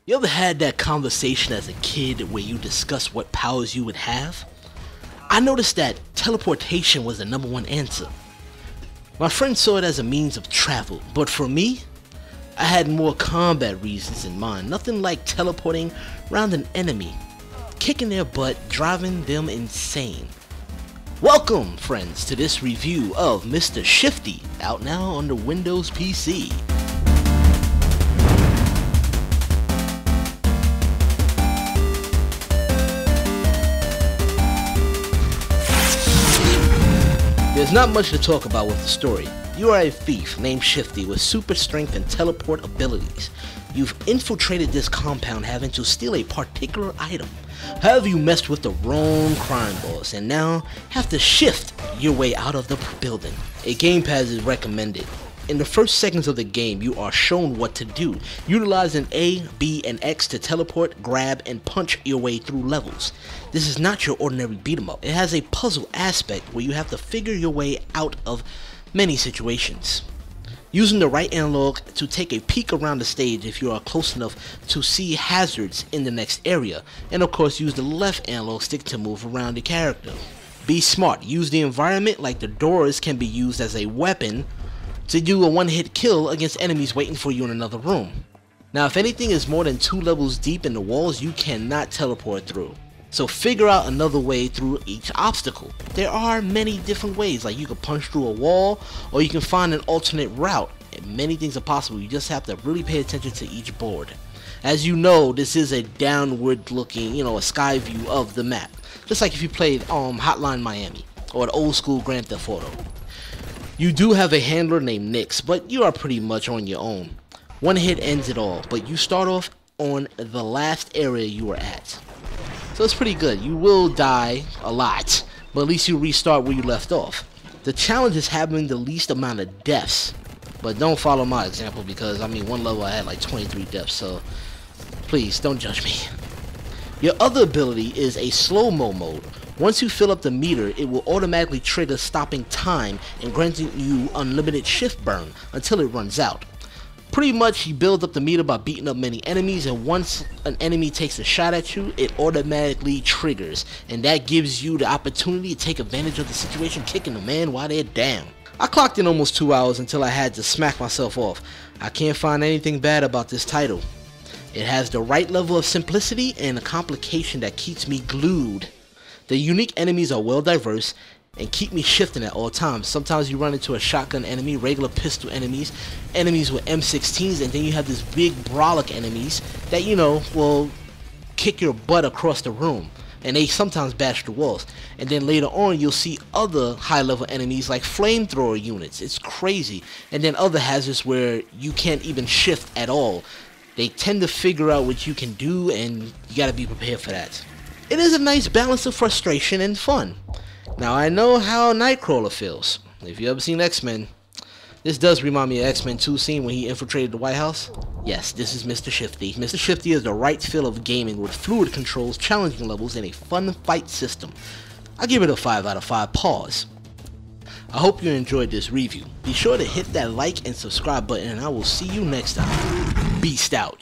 You ever had that conversation as a kid where you discuss what powers you would have? I noticed that teleportation was the #1 answer. My friend saw it as a means of travel, but for me, I had more combat reasons in mind. Nothing like teleporting around an enemy, kicking their butt, driving them insane. Welcome, friends, to this review of Mr. Shifty, out now on the Windows PC. There's not much to talk about with the story. You are a thief named Shifty with super strength and teleport abilities. You've infiltrated this compound having to steal a particular item. However, you messed with the wrong crime boss and now have to shift your way out of the building. A gamepad is recommended. In the first seconds of the game, you are shown what to do, utilizing A, B, and X to teleport, grab, and punch your way through levels. This is not your ordinary beat 'em up. It has a puzzle aspect where you have to figure your way out of many situations. Using the right analog to take a peek around the stage if you are close enough to see hazards in the next area, and of course use the left analog stick to move around the character. Be smart, use the environment like the doors can be used as a weapon to do a one-hit kill against enemies waiting for you in another room. Now if anything is more than 2 levels deep in the walls, you cannot teleport through. So figure out another way through each obstacle. There are many different ways, like you can punch through a wall or you can find an alternate route. And many things are possible, you just have to really pay attention to each board. As you know, this is a downward looking, a sky view of the map. Just like if you played Hotline Miami or an old school Grand Theft Auto. You do have a handler named Nix, but you are pretty much on your own. One hit ends it all, but you start off on the last area you were at. So it's pretty good. You will die a lot, but at least you restart where you left off. The challenge is having the least amount of deaths, but don't follow my example because one level I had like 23 deaths, so please don't judge me. Your other ability is a slow-mo mode. Once you fill up the meter, it will automatically trigger stopping time and granting you unlimited shift burn until it runs out. Pretty much you build up the meter by beating up many enemies, and once an enemy takes a shot at you, it automatically triggers, and that gives you the opportunity to take advantage of the situation, kicking the man while they're down. I clocked in almost 2 hours until I had to smack myself off. I can't find anything bad about this title. It has the right level of simplicity and a complication that keeps me glued. The unique enemies are well diverse and keep me shifting at all times. Sometimes you run into a shotgun enemy, regular pistol enemies, enemies with M16s, and then you have this big brolic enemies that will kick your butt across the room, and they sometimes bash the walls. And then later on you'll see other high level enemies like flamethrower units. It's crazy. And then other hazards where you can't even shift at all. They tend to figure out what you can do, and you gotta be prepared for that. It is a nice balance of frustration and fun. Now I know how Nightcrawler feels. If you ever seen X-Men, this does remind me of X-Men 2 scene when he infiltrated the White House. Yes, this is Mr. Shifty. Mr. Shifty is the right feel of gaming with fluid controls, challenging levels, and a fun fight system. I give it a 5 out of 5 paws. I hope you enjoyed this review. Be sure to hit that like and subscribe button, and I will see you next time. Beast out.